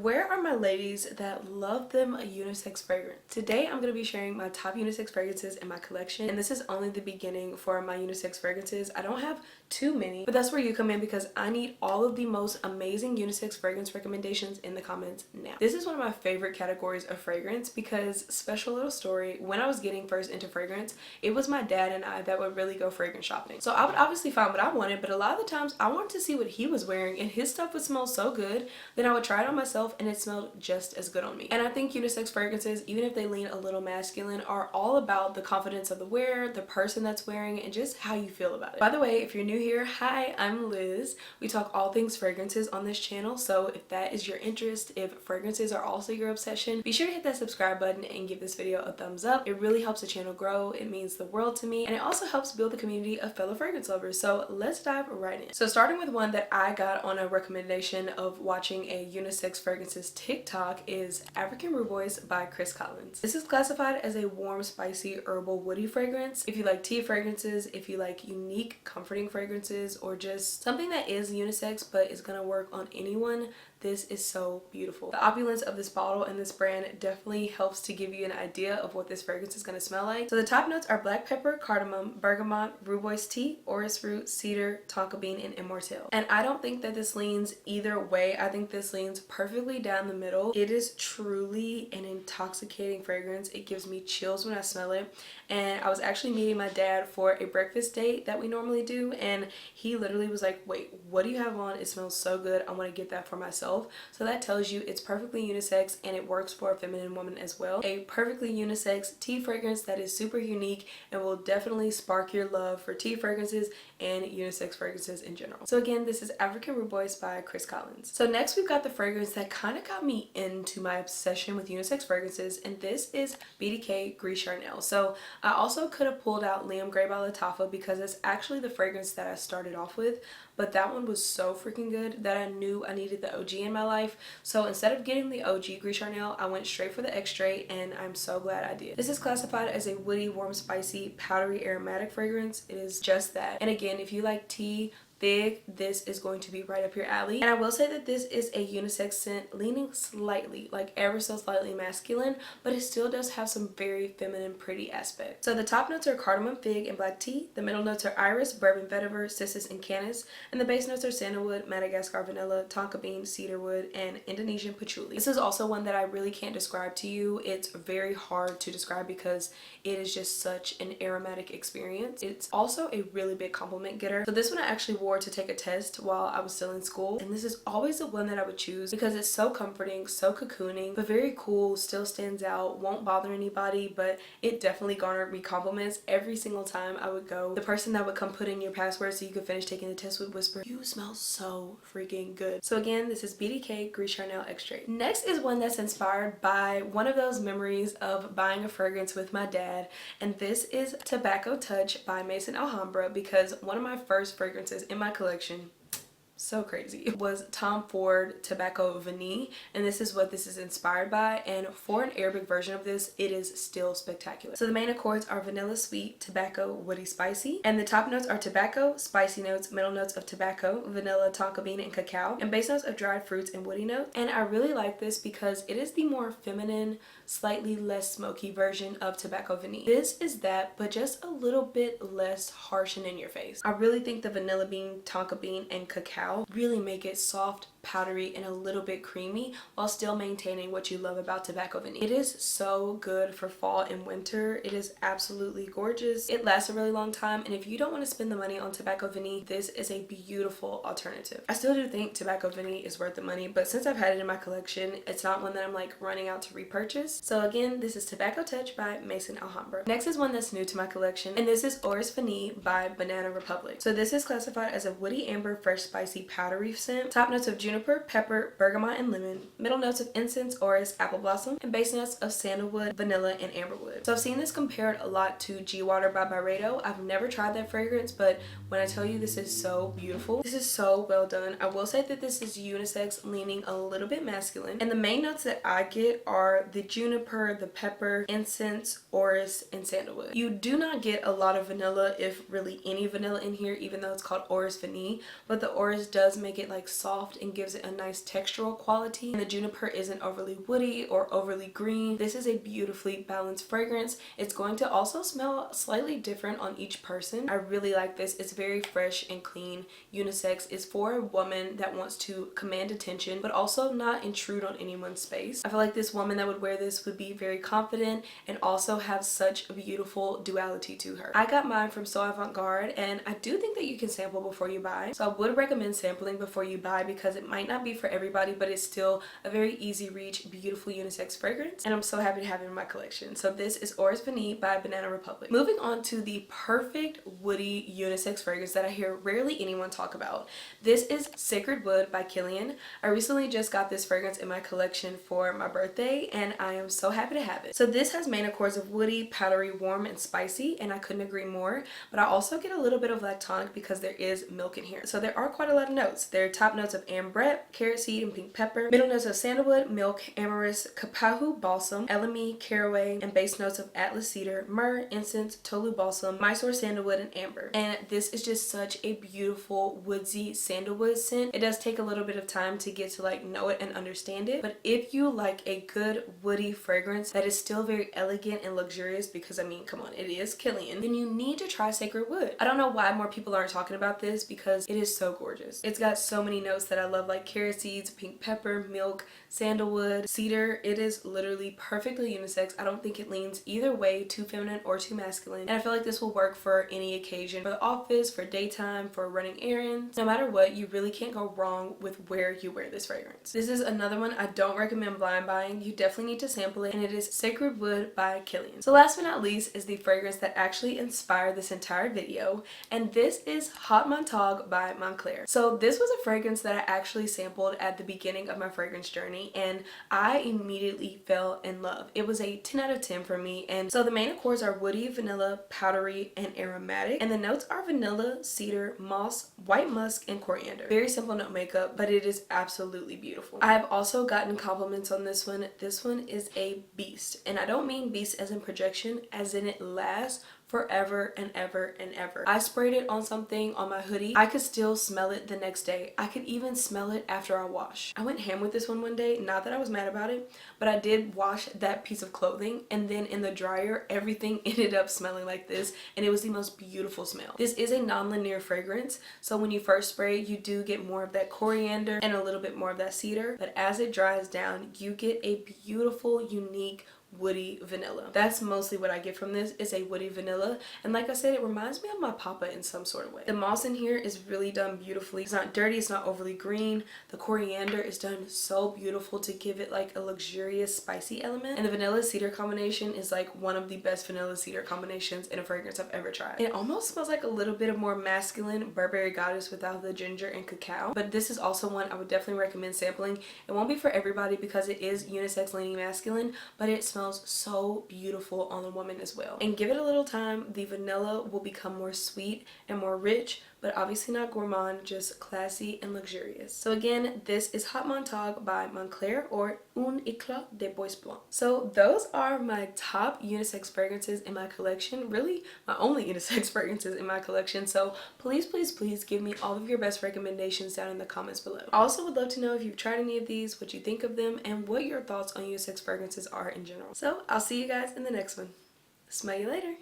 where are my ladies that love them a unisex fragrance? Today I'm going to be sharing my top unisex fragrances in my collection, and this is only the beginning for my unisex fragrances. I don't have too many, but that's where you come in because I need all of the most amazing unisex fragrance recommendations in the comments now. This is one of my favorite categories of fragrance because, special little story, when I was getting first into fragrance, it was my dad and I that would really go fragrance shopping. So I would obviously find what I wanted, but a lot of the times I wanted to see what he was wearing, and his stuff would smell so good, then I would try it on myself and it smelled just as good on me. And I think unisex fragrances, even if they lean a little masculine, are all about the confidence of the wearer, the person that's wearing it, and just how you feel about it. By the way, if you're new here, hi, I'm Liz. We talk all things fragrances on this channel, so if that is your interest, if fragrances are also your obsession, be sure to hit that subscribe button and give this video a thumbs up. It really helps the channel grow. It means the world to me, and it also helps build the community of fellow fragrance lovers. So let's dive right in. So starting with one that I got on a recommendation of watching a unisex fragrances TikTok is African Rooibos by Chris Collins. This is classified as a warm, spicy, herbal, woody fragrance. If you like tea fragrances, if you like unique, comforting fragrances, or just something that is unisex but is gonna work on anyone, this is so beautiful. The opulence of this bottle and this brand definitely helps to give you an idea of what this fragrance is going to smell like. So the top notes are black pepper, cardamom, bergamot, rooibos tea, orris root, cedar, tonka bean, and immortelle. And I don't think that this leans either way. I think this leans perfectly down the middle. It is truly an intoxicating fragrance. It gives me chills when I smell it. And I was actually meeting my dad for a breakfast date that we normally do, and he literally was like, wait, what do you have on? It smells so good. I want to get that for myself. So that tells you it's perfectly unisex and it works for a feminine woman as well. A perfectly unisex tea fragrance that is super unique and will definitely spark your love for tea fragrances and unisex fragrances in general. So again, this is African Rooibos by Chris Collins. So next we've got the fragrance that kind of got me into my obsession with unisex fragrances, and this is BDK Gris Charnel. So I also could have pulled out Liam Grey by Lattafa because it's actually the fragrance that I started off with, but that one was so freaking good that I knew I needed the OG in my life. So instead of getting the OG Gris Charnel, I went straight for the Extrait, and I'm so glad I did. This is classified as a woody, warm, spicy, powdery, aromatic fragrance. It is just that. And again, if you like tea, fig, this is going to be right up your alley. And I will say that this is a unisex scent leaning slightly, like ever so slightly masculine, but it still does have some very feminine, pretty aspects. So the top notes are cardamom, fig, and black tea. The middle notes are iris, bourbon vetiver, cissus, and canis. And the base notes are sandalwood, Madagascar vanilla, tonka bean, cedarwood, and Indonesian patchouli. This is also one that I really can't describe to you. It's very hard to describe because it is just such an aromatic experience. It's also a really big compliment getter. So this one I actually wore to take a test while I was still in school, and this is always the one that I would choose because it's so comforting, so cocooning, but very cool, still stands out, won't bother anybody, but it definitely garnered me compliments every single time I would go. The person that would come put in your password so you could finish taking the test would whisper, "You smell so freaking good." So again, this is BDK Gris Charnel Extrait. Next is one that's inspired by one of those memories of buying a fragrance with my dad, and this is Tobacco Touch by Maison Alhambra, because one of my first fragrances in my collection, so crazy, it was Tom Ford Tobacco Vanille, and this is what this is inspired by. And for an Arabic version of this, it is still spectacular. So the main accords are vanilla, sweet, tobacco, woody, spicy, and the top notes are tobacco, spicy notes, middle notes of tobacco, vanilla, tonka bean, and cacao, and base notes of dried fruits and woody notes. And I really like this because it is the more feminine, slightly less smoky version of Tobacco Vanille. This is that, but just a little bit less harsh and in your face. I really think the vanilla bean, tonka bean, and cacao really make it soft, powdery, and a little bit creamy while still maintaining what you love about Tobacco Vanille. It is so good for fall and winter. It is absolutely gorgeous. It lasts a really long time, and if you don't want to spend the money on Tobacco Vanille, this is a beautiful alternative. I still do think Tobacco Vanille is worth the money, but since I've had it in my collection, it's not one that I'm like running out to repurchase. So again, this is Tobacco Touch by Maison Alhambra. Next is one that's new to my collection, and this is Orris Vanille by Banana Republic. So this is classified as a woody, amber, fresh, spicy, powdery scent. Top notes of juniper, pepper, bergamot, and lemon. Middle notes of incense, orris, apple blossom, and base notes of sandalwood, vanilla, and amberwood. So I've seen this compared a lot to G Water by Byredo. I've never tried that fragrance, but when I tell you this is so beautiful, this is so well done. I will say that this is unisex, leaning a little bit masculine, and the main notes that I get are the juniper, the pepper, incense, orris, and sandalwood. You do not get a lot of vanilla, if really any vanilla in here, even though it's called Orris Vanille, but the orris does make it like soft and give gives it a nice textural quality, and the juniper isn't overly woody or overly green. This is a beautifully balanced fragrance. It's going to also smell slightly different on each person. I really like this. It's very fresh and clean. Unisex is for a woman that wants to command attention but also not intrude on anyone's space. I feel like this woman that would wear this would be very confident and also have such a beautiful duality to her. I got mine from So Avant-Garde, and I do think that you can sample before you buy. So I would recommend sampling before you buy because it might not be for everybody, but it's still a very easy reach, beautiful unisex fragrance, and I'm so happy to have it in my collection. So this is Orris Vanille by Banana Republic. Moving on to the perfect woody unisex fragrance that I hear rarely anyone talk about. This is Sacred Wood by Kilian. I recently just got this fragrance in my collection for my birthday, and I am so happy to have it. So this has main accords of woody, powdery, warm, and spicy, and I couldn't agree more, but I also get a little bit of lactonic because there is milk in here. So there are quite a lot of notes. There are top notes of ambrette, carrot seed, and pink pepper, middle notes of sandalwood, milk, amyris, kapahu balsam, elemi, caraway, and base notes of atlas cedar, myrrh, incense, tolu balsam, Mysore sandalwood, and amber. And this is just such a beautiful woodsy sandalwood scent. It does take a little bit of time to get to like know it and understand it, but if you like a good woody fragrance that is still very elegant and luxurious, because I mean, come on, it is Kilian, then you need to try Sacred Wood. I don't know why more people aren't talking about this because it is so gorgeous. It's got so many notes that I love, like carrot seeds, pink pepper, milk, sandalwood, cedar. It is literally perfectly unisex. I don't think it leans either way, too feminine or too masculine, and I feel like this will work for any occasion, for the office, for daytime, for running errands. No matter what, you really can't go wrong with where you wear this fragrance. This is another one I don't recommend blind buying. You definitely need to sample it, and it is Sacred Wood by Kilian. So last but not least is the fragrance that actually inspired this entire video, and this is Haute Montagne by Montclair. So this was a fragrance that I actually sampled at the beginning of my fragrance journey, and I immediately fell in love. It was a 10 out of 10 for me. And so the main accords are woody, vanilla, powdery, and aromatic, and the notes are vanilla, cedar, moss, white musk, and coriander. Very simple note makeup, but it is absolutely beautiful. I have also gotten compliments on this one. This one is a beast, and I don't mean beast as in projection, as in it lasts forever and ever and ever. I sprayed it on something on my hoodie. I could still smell it the next day. I could even smell it after I wash. I went ham with this one day. Not that I was mad about it, but I did wash that piece of clothing, and then in the dryer everything ended up smelling like this, and it was the most beautiful smell. This is a non-linear fragrance, so when you first spray you do get more of that coriander and a little bit more of that cedar, but as it dries down you get a beautiful, unique woody vanilla. That's mostly what I get from this, is a woody vanilla, and like I said, it reminds me of my papa in some sort of way. The moss in here is really done beautifully. It's not dirty, it's not overly green. The coriander is done so beautiful to give it like a luxurious spicy element, and the vanilla cedar combination is like one of the best vanilla cedar combinations in a fragrance I've ever tried. It almost smells like a little bit of more masculine Burberry Goddess without the ginger and cacao, but this is also one I would definitely recommend sampling. It won't be for everybody because it is unisex leaning masculine, but it smells so beautiful on the woman as well. And give it a little time, the vanilla will become more sweet and more rich, but obviously not gourmand, just classy and luxurious. So again, this is Haute Montagne by Montclair, or Un Éclat de Bois Blanc. So those are my top unisex fragrances in my collection, really my only unisex fragrances in my collection. So please, please, please give me all of your best recommendations down in the comments below. I also would love to know if you've tried any of these, what you think of them, and what your thoughts on unisex fragrances are in general. So I'll see you guys in the next one. Smell you later.